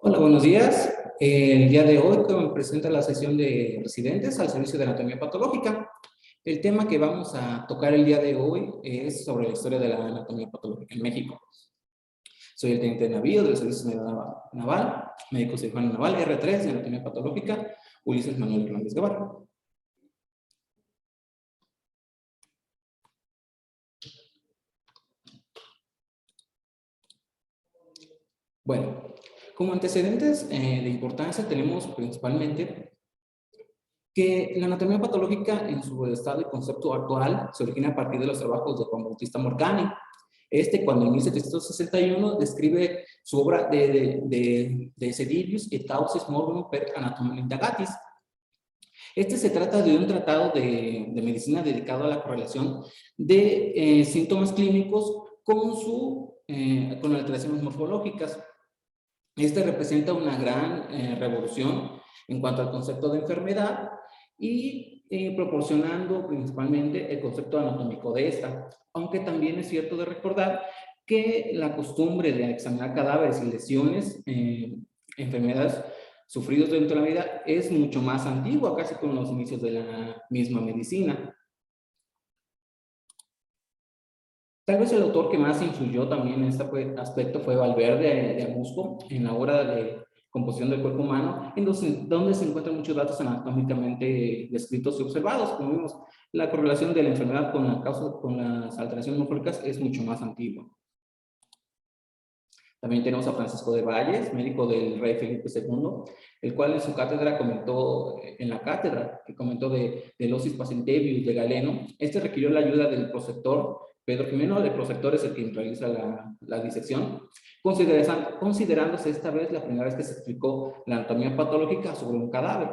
Hola, buenos días. El día de hoy me presenta la sesión de residentes al servicio de anatomía patológica. El tema que vamos a tocar el día de hoy es sobre la historia de la anatomía patológica en México. Soy el teniente de navío del Servicio Naval, médico cirujano naval R3 de anatomía patológica, Ulises Manuel Hernández Guevara. Bueno, como antecedentes de importancia tenemos principalmente que la anatomía patológica en su estado y concepto actual se origina a partir de los trabajos de Juan Bautista Morcani. Cuando en 1761 describe su obra de Sedivius et Causis Morbum per Anatomia Indagatis. Se trata de un tratado de medicina dedicado a la correlación de síntomas clínicos con alteraciones morfológicas. Representa una gran revolución en cuanto al concepto de enfermedad y proporcionando principalmente el concepto anatómico de esta. Aunque también es cierto de recordar que la costumbre de examinar cadáveres y lesiones, enfermedades sufridas durante la vida, es mucho más antigua, casi con los inicios de la misma medicina. Tal vez el autor que más influyó también en este aspecto fue Valverde de Amusco, en la obra de composición del cuerpo humano, donde se encuentran muchos datos anatómicamente descritos y observados. Como vimos, la correlación de la enfermedad con las alteraciones morfológicas es mucho más antigua. También tenemos a Francisco de Valles, médico del rey Felipe II, el cual en su cátedra comentó, que comentó de Locis Pacentevius de Galeno. Requirió la ayuda del prospector Pedro Jimeno. El prospector es el que realiza la disección, considerándose esta vez la primera vez que se explicó la anatomía patológica sobre un cadáver.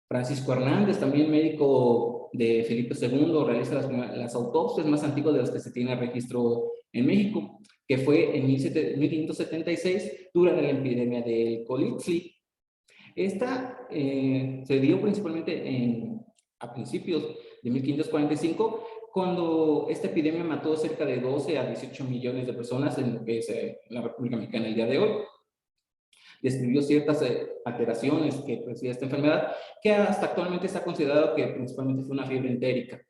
Francisco Hernández, también médico de Felipe II, realiza las autopsias más antiguas de las que se tiene registro en México, que fue en 1576 durante la epidemia del Colixtli. Se dio principalmente a principios de 1545, cuando esta epidemia mató cerca de 12 a 18 millones de personas en lo que es la República Mexicana el día de hoy. Describió ciertas alteraciones que producía esta enfermedad, que hasta actualmente está considerado que principalmente fue una fiebre entérica.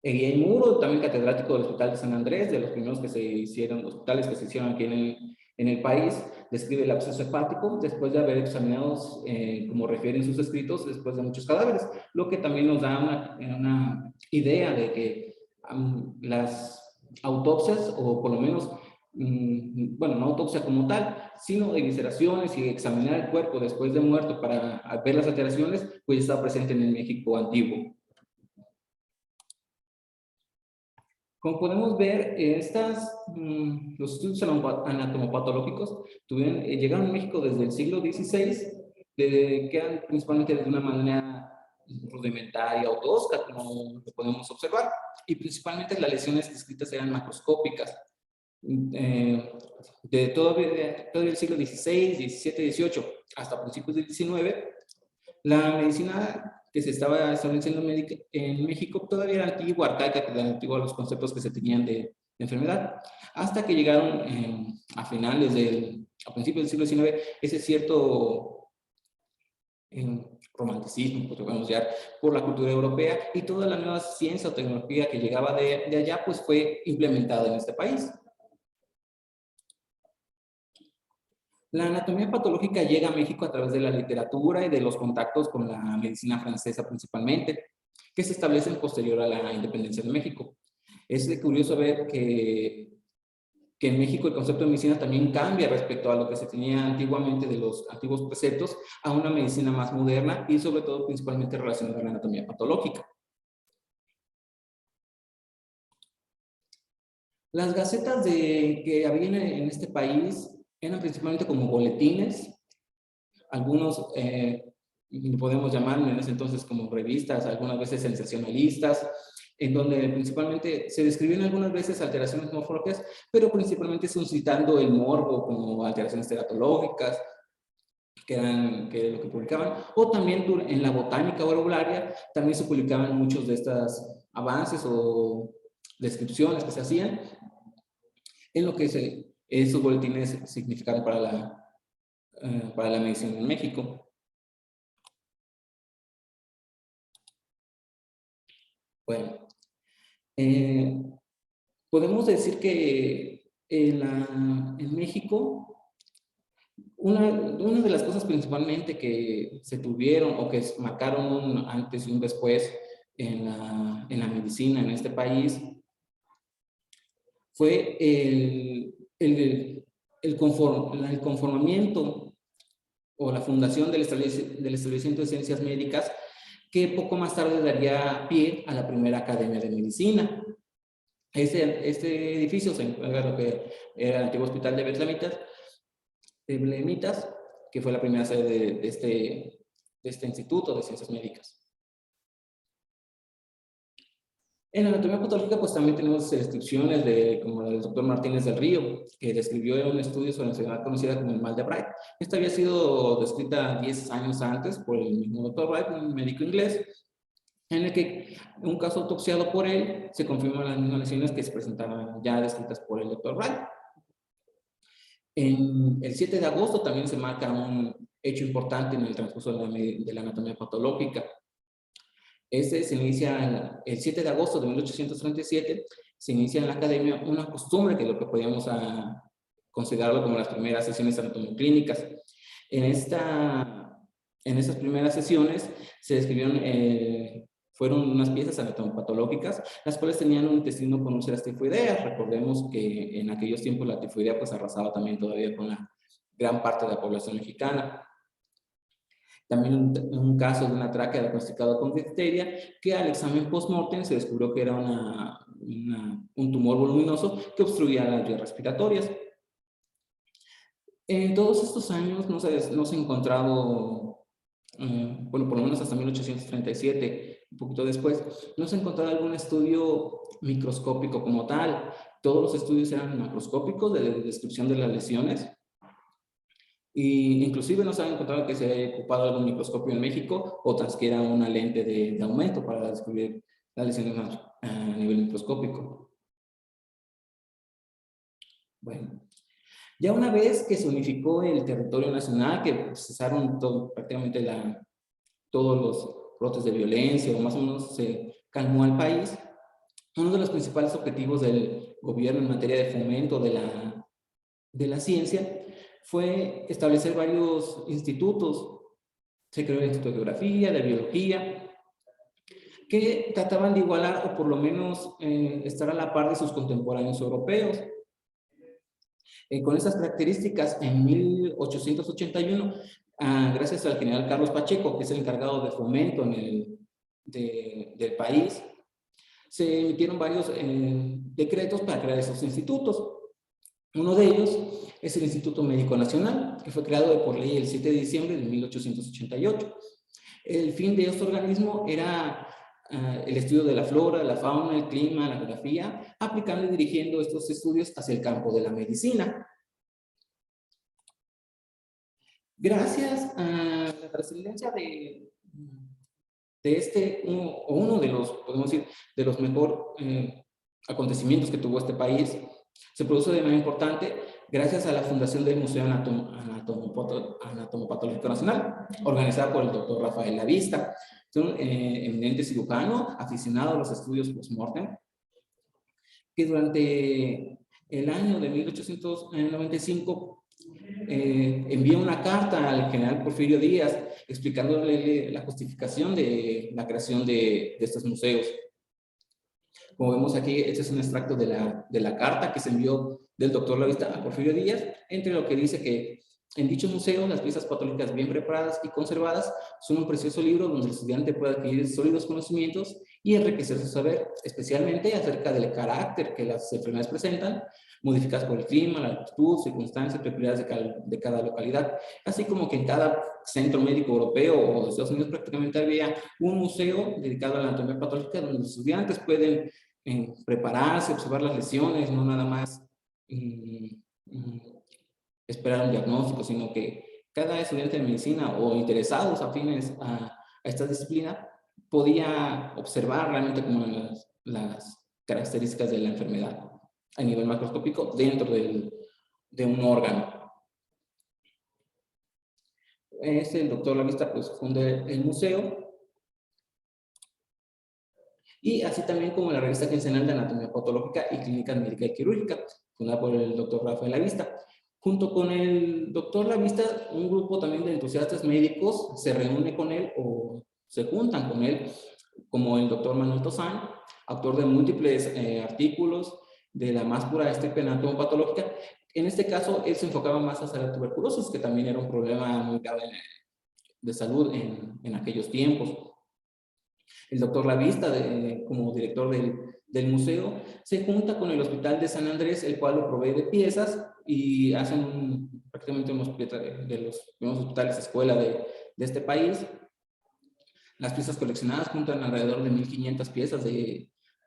Eguía Muro, también catedrático del Hospital de San Andrés, de los primeros hospitales que se hicieron aquí en el país, describe el absceso hepático después de haber examinado, como refieren sus escritos, después de muchos cadáveres, lo que también nos da una idea de que las autopsias, o por lo menos, bueno, no autopsia como tal, sino evisceraciones y examinar el cuerpo después de muerto para ver las alteraciones, pues está presente en el México antiguo. Como podemos ver, los estudios anatomopatológicos llegaron a México desde el siglo XVI, que eran principalmente de una manera rudimentaria o tosca, como lo podemos observar, y principalmente las lesiones descritas eran macroscópicas. Todavía el siglo XVI, XVII, XVIII, hasta principios del XIX, la medicina que se estaba estableciendo en México todavía era antigua, arcaica, antigua a los conceptos que se tenían de enfermedad, hasta que llegaron a principios del siglo XIX, ese cierto romanticismo, podríamos llamar, por la cultura europea, y toda la nueva ciencia o tecnología que llegaba de allá, pues fue implementada en este país. La anatomía patológica llega a México a través de la literatura y de los contactos con la medicina francesa principalmente, que se establecen posterior a la independencia de México. Es curioso ver que en México el concepto de medicina también cambia respecto a lo que se tenía antiguamente de los antiguos preceptos a una medicina más moderna y sobre todo principalmente relacionada a la anatomía patológica. Las gacetas que había en este país eran principalmente como boletines, algunos podemos llamar en ese entonces como revistas, algunas veces sensacionalistas, en donde principalmente se describían algunas veces alteraciones morfológicas, pero principalmente suscitando el morbo como alteraciones teratológicas, que es lo que publicaban, o también en la botánica o herbolaria también se publicaban muchos de estos avances o descripciones que se hacían en lo que esos boletines significaron para la medicina en México. Bueno, podemos decir que en México, una de las cosas principalmente que se tuvieron o que marcaron un antes y un después en la medicina en este país fue el conformamiento o la fundación del establecimiento de ciencias médicas, que poco más tarde daría pie a la primera academia de medicina. Este edificio se encuentra en lo que era el antiguo hospital de Betlemitas, que fue la primera sede de este instituto de ciencias médicas. En la anatomía patológica, pues también tenemos descripciones como la del doctor Martínez del Río, que describió un estudio sobre la enfermedad conocida como el mal de Bright. Esta había sido descrita 10 años antes por el mismo doctor Bright, un médico inglés, en el que un caso autopsiado por él se confirman las mismas lesiones que se presentaban ya descritas por el doctor Bright. En el 7 de agosto también se marca un hecho importante en el transcurso de la anatomía patológica. Se inicia el 7 de agosto de 1837, se inicia en la academia una costumbre que es lo que podíamos considerarlo como las primeras sesiones anatomoclínicas. En esas primeras sesiones se describieron, fueron unas piezas anatomopatológicas, las cuales tenían un intestino con úlceras tifoideas. Recordemos que en aquellos tiempos la tifoidea pues arrasaba también todavía con la gran parte de la población mexicana. También un caso de una tráquea diagnosticada con difteria, que al examen post-mortem se descubrió que era un tumor voluminoso que obstruía las vías respiratorias. En todos estos años no se ha encontrado, bueno, por lo menos hasta 1837, un poquito después, no se ha encontrado algún estudio microscópico como tal. Todos los estudios eran macroscópicos de descripción de las lesiones. Y inclusive no se ha encontrado que se haya ocupado algún microscopio en México o transquiera una lente de aumento para descubrir las lesiones a nivel microscópico. Bueno, ya una vez que se unificó el territorio nacional, que cesaron prácticamente todos los brotes de violencia, o más o menos se calmó al país, uno de los principales objetivos del gobierno en materia de fomento de la ciencia fue establecer varios institutos. Se creó el Instituto de Geografía, de Biología, que trataban de igualar o por lo menos estar a la par de sus contemporáneos europeos. Con esas características, en 1881, gracias al general Carlos Pacheco, que es el encargado de fomento del país, se emitieron varios decretos para crear esos institutos. Uno de ellos es el Instituto Médico Nacional, que fue creado por ley el 7 de diciembre de 1888. El fin de este organismo era el estudio de la flora, la fauna, el clima, la geografía, aplicando y dirigiendo estos estudios hacia el campo de la medicina. Gracias a la trascendencia de uno de los, podemos decir, de los mejores acontecimientos que tuvo este país, se produjo de manera importante gracias a la fundación del Museo Anatomopatológico Nacional, organizada por el doctor Rafael Lavista, un eminente cirujano aficionado a los estudios post-mortem, que durante el año de 1895 envió una carta al general Porfirio Díaz explicándole la justificación de la creación de estos museos. Como vemos aquí, este es un extracto de la carta que se envió del doctor Lavista a Porfirio Díaz, entre lo que dice que en dicho museo las piezas patológicas bien preparadas y conservadas son un precioso libro donde el estudiante puede adquirir sólidos conocimientos y enriquecer su saber, especialmente acerca del carácter que las enfermedades presentan, modificadas por el clima, la altitud, circunstancias peculiares de cada localidad, así como que en cada centro médico europeo o de Estados Unidos prácticamente había un museo dedicado a la anatomía patológica donde los estudiantes pueden prepararse, observar las lesiones, no nada más esperar un diagnóstico, sino que cada estudiante de medicina o interesados afines a esta disciplina podía observar realmente cómo las características de la enfermedad a nivel macroscópico dentro de un órgano. El doctor Lavista pues funda el museo, y así también como la revista quincenal de Anatomía Patológica y Clínica Médica y Quirúrgica, fundada por el doctor Rafael Lavista. Junto con el doctor Lavista, un grupo también de entusiastas médicos se reúne con él o se juntan con él, como el doctor Manuel Tozán, autor de múltiples artículos de la más pura estirpe anatomopatológica. En este caso, él se enfocaba más hacia la tuberculosis, que también era un problema muy grave de salud en aquellos tiempos. El doctor Lavista, como director del museo, se junta con el Hospital de San Andrés, el cual lo provee de piezas, y hacen prácticamente unos de los primeros hospitales escuela de este país. Las piezas coleccionadas juntan alrededor de 1,500 piezas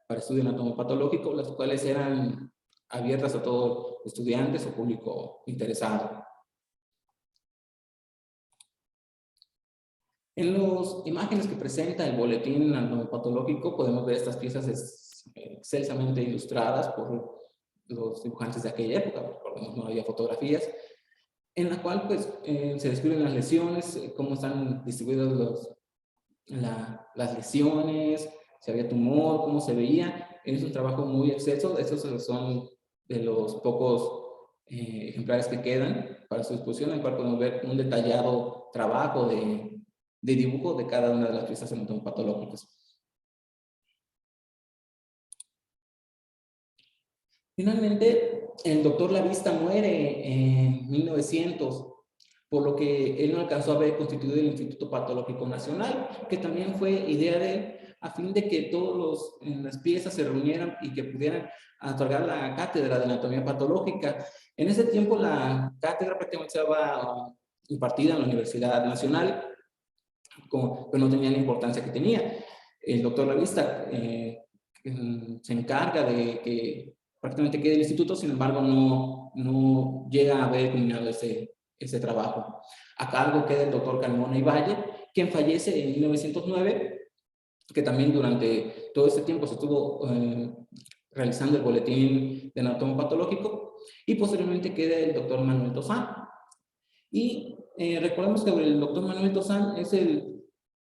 para estudio anatomopatológico, las cuales eran abiertas a todos estudiantes o público interesado. En las imágenes que presenta el boletín anatomopatológico podemos ver estas piezas excelsamente ilustradas por los dibujantes de aquella época, recordemos no había fotografías, en la cual pues se describen las lesiones, cómo están distribuidas las lesiones, si había tumor, cómo se veía. Es un trabajo muy excelso. Estos son de los pocos ejemplares que quedan para su exposición, en el cual podemos ver un detallado trabajo de dibujo de cada una de las piezas anatomopatológicas. Finalmente, el doctor Lavista muere en 1900, por lo que él no alcanzó a haber constituido el Instituto Patológico Nacional, que también fue idea de él, a fin de que todas las piezas se reunieran y que pudieran otorgar la cátedra de anatomía patológica. En ese tiempo la cátedra prácticamente estaba impartida en la Universidad Nacional, pero no tenía la importancia que tenía. El doctor Lavista se encarga de que prácticamente quede el instituto, sin embargo no llega a haber culminado ese trabajo. A cargo queda el doctor Carmona y Valle, quien fallece en 1909, que también durante todo este tiempo se estuvo realizando el boletín de anatomía patológico, y posteriormente queda el doctor Manuel Tozán. Y recordemos que el doctor Manuel Tozán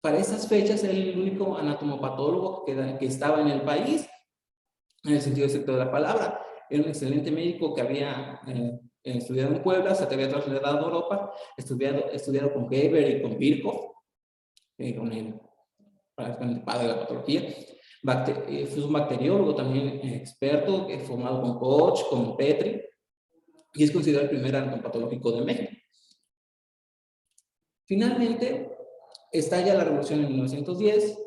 para esas fechas era el único anatomopatólogo que estaba en el país, en el sentido estricto de la palabra. Era un excelente médico que había estudiado en Puebla, se había trasladado a Europa, estudiado con Weber y con Virchow, con el padre de la patología. Fue un bacteriólogo también experto, formado con Koch, con Petri, y es considerado el primer anatomopatológico de México. Finalmente, estalla la revolución en 1910,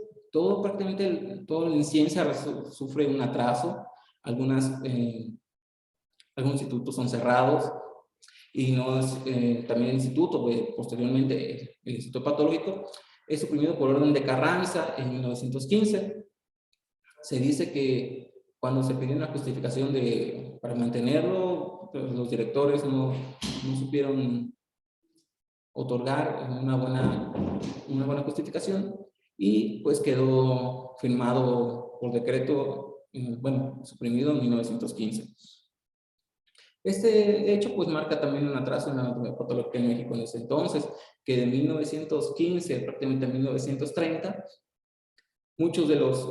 prácticamente toda la ciencia sufre un atraso, algunos institutos son cerrados, y también el instituto, posteriormente el Instituto Patológico, es suprimido por orden de Carranza en 1915. Se dice que cuando se pidió una justificación para mantenerlo, pues los directores no supieron otorgar una buena justificación, y pues quedó firmado por decreto, suprimido en 1915. Este hecho pues marca también un atraso en la anatomía patológica en México en ese entonces, que de 1915 prácticamente a 1930, muchos de los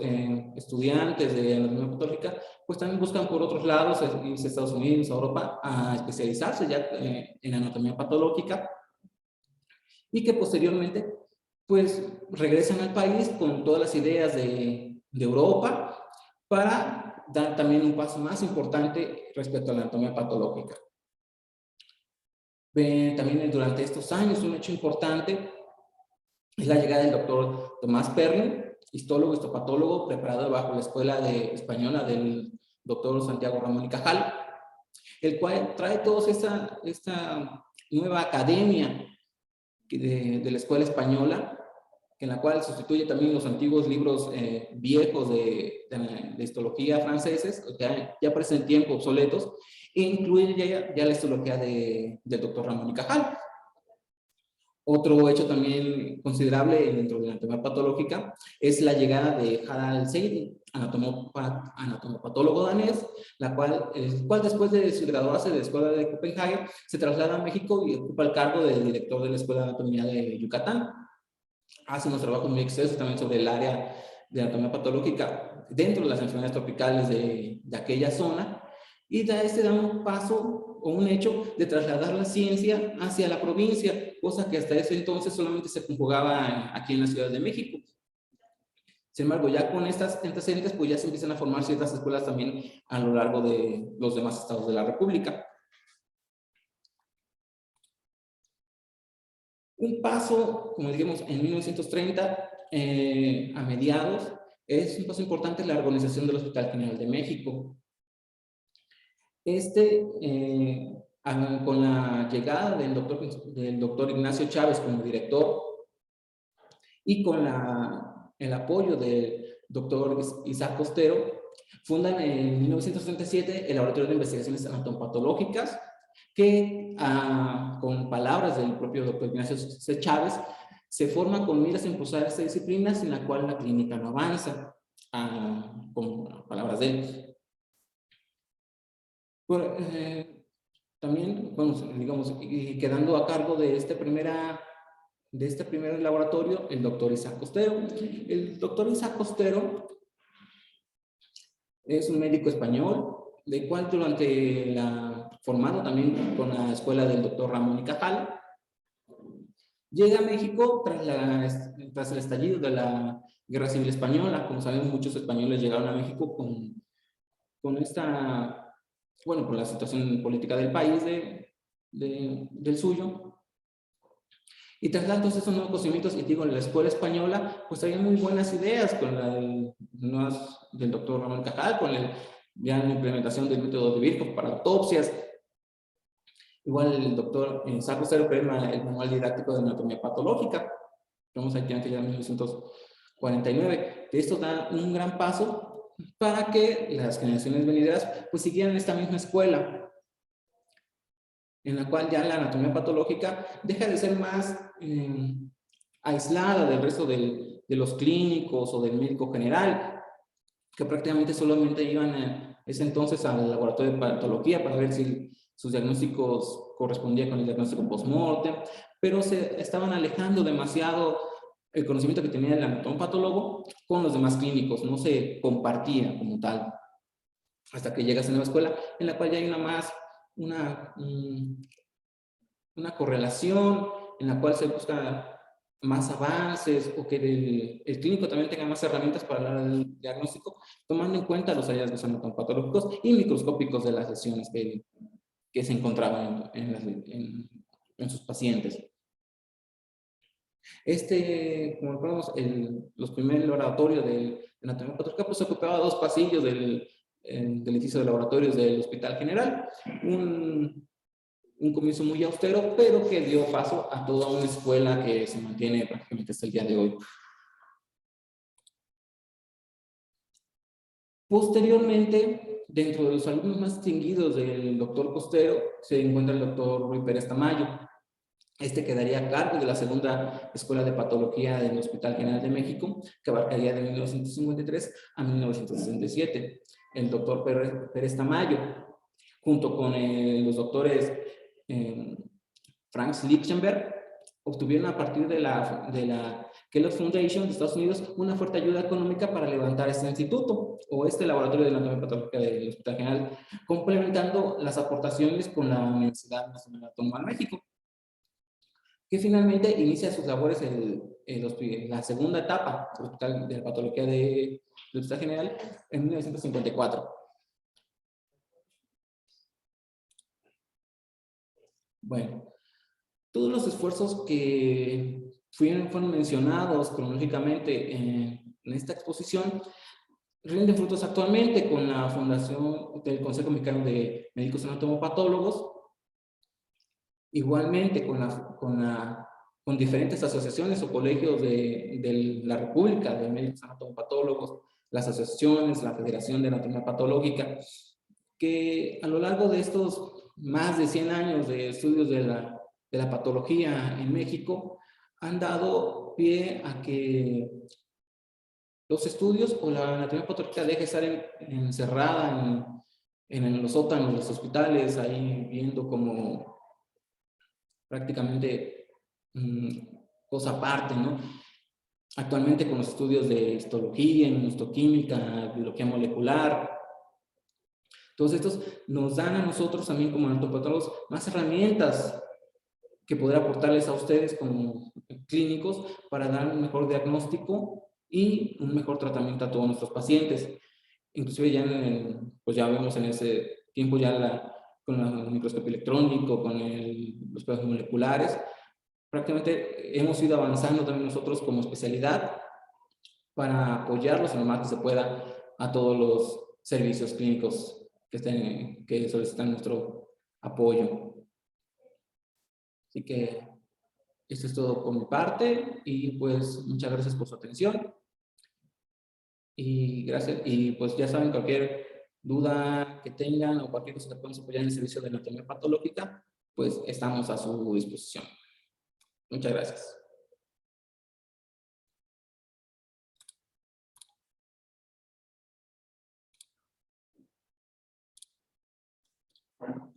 estudiantes de anatomía patológica pues también buscan por otros lados, irse a Estados Unidos, a Europa, a especializarse ya en anatomía patológica, y que posteriormente pues regresan al país con todas las ideas de Europa para dar también un paso más importante respecto a la anatomía patológica. También durante estos años un hecho importante es la llegada del doctor Tomás Perlin, histólogo, histopatólogo, preparado bajo la escuela española del doctor Santiago Ramón y Cajal, el cual trae toda esta nueva academia de la escuela española, en la cual sustituye también los antiguos libros viejos de histología franceses, que ya parecen tiempo obsoletos, e incluye ya la histología del doctor Ramón y Cajal. Otro hecho también considerable dentro de la anatomía patológica es la llegada de Harald Seidel, anatomopatólogo danés, el cual después de su graduarse de la Escuela de Copenhague se traslada a México y ocupa el cargo de director de la Escuela de Anatomía de Yucatán. Hace unos trabajos muy extensos también sobre el área de anatomía patológica dentro de las enfermedades tropicales de aquella zona, y da un paso o un hecho de trasladar la ciencia hacia la provincia, cosa que hasta ese entonces solamente se conjugaba aquí en la Ciudad de México. Sin embargo, ya con estas antecedentes, pues ya se empiezan a formar ciertas escuelas también a lo largo de los demás estados de la República. Un paso, como dijimos, en 1930, a mediados, es un paso importante la organización del Hospital General de México. Con la llegada del doctor Ignacio Chávez como director y con el apoyo del doctor Isaac Costero, fundan en 1937 el Laboratorio de Investigaciones Anatomopatológicas, que con palabras del propio doctor Ignacio C. Chávez, se forma con miras a impulsar esta disciplina sin la cual la clínica no avanza, con palabras de él. También, bueno, digamos, quedando a cargo de este primer laboratorio, el doctor Isaac Costero. El doctor Isaac Costero es un médico español, de cual formado también con la escuela del doctor Ramón y Cajal, llega a México tras el estallido de la Guerra Civil Española. Como sabemos, muchos españoles llegaron a México con la situación política del país, del suyo. Y tras todos esos nuevos conocimientos, y digo, la escuela española, pues había muy buenas ideas con del doctor Ramón Cajal, con ya la implementación del método de Virchow para autopsias. Igual el doctor Isaac Costero crea el manual didáctico de anatomía patológica. Vamos aquí antes ya en 1949. Esto da un gran paso para que las generaciones venideras pues siguieran esta misma escuela, en la cual ya la anatomía patológica deja de ser más aislada del resto de los clínicos o del médico general, que prácticamente solamente iban ese entonces al laboratorio de patología para ver si sus diagnósticos correspondían con el diagnóstico post-mortem, pero se estaban alejando demasiado el conocimiento que tenía el anatólogo con los demás clínicos, no se compartía como tal, hasta que llegas a una escuela en la cual ya hay una correlación, en la cual se busca más avances, o que el clínico también tenga más herramientas para el diagnóstico, tomando en cuenta los hallazgos anatomopatológicos y microscópicos de las lesiones que se encontraban en sus pacientes. Como vemos, los primeros laboratorios de anatomía patológica, pues ocupaba 2 pasillos del edificio de laboratorios del Hospital General. Un comienzo muy austero, pero que dio paso a toda una escuela que se mantiene prácticamente hasta el día de hoy. Posteriormente, dentro de los alumnos más distinguidos del doctor Costero, se encuentra el doctor Ruy Pérez Tamayo. Quedaría a cargo de la segunda escuela de patología del Hospital General de México, que abarcaría de 1953 a 1967. El doctor Pérez Tamayo, junto con los doctores Franz Lichtenberg, obtuvieron a partir de la Kellogg Foundation de Estados Unidos una fuerte ayuda económica para levantar este instituto o laboratorio de anatomía patológica del Hospital General, complementando las aportaciones con la Universidad Nacional Autónoma de México, que finalmente inicia sus labores en la segunda etapa de la patología del Hospital General en 1954. Bueno, todos los esfuerzos que fueron mencionados cronológicamente en esta exposición rinden frutos actualmente con la fundación del Consejo Mexicano de Médicos Anatomopatólogos, igualmente con diferentes asociaciones o colegios de la República de Médicos Anatomopatólogos, las asociaciones, la Federación de Anatomía Patológica, que a lo largo de estos más de 100 años de estudios de la de la patología en México han dado pie a que los estudios o la anatomía patológica deje de estar encerrada en los sótanos de los hospitales, ahí viendo como prácticamente cosa aparte, ¿no? Actualmente con los estudios de histología, inmunohistoquímica, biología molecular, todos estos nos dan a nosotros también como anatomopatólogos más herramientas que poder aportarles a ustedes como clínicos para dar un mejor diagnóstico y un mejor tratamiento a todos nuestros pacientes. Inclusive ya, pues ya vemos en ese tiempo ya con el microscopio electrónico, con los pedaços moleculares, prácticamente hemos ido avanzando también nosotros como especialidad para apoyarlos en lo más que se pueda a todos los servicios clínicos que solicitan nuestro apoyo. Así que esto es todo por mi parte y pues muchas gracias por su atención y gracias, y pues ya saben, cualquier duda que tengan o cualquier cosa que podamos apoyar en el servicio de anatomía patológica, pues estamos a su disposición. Muchas gracias. Bueno.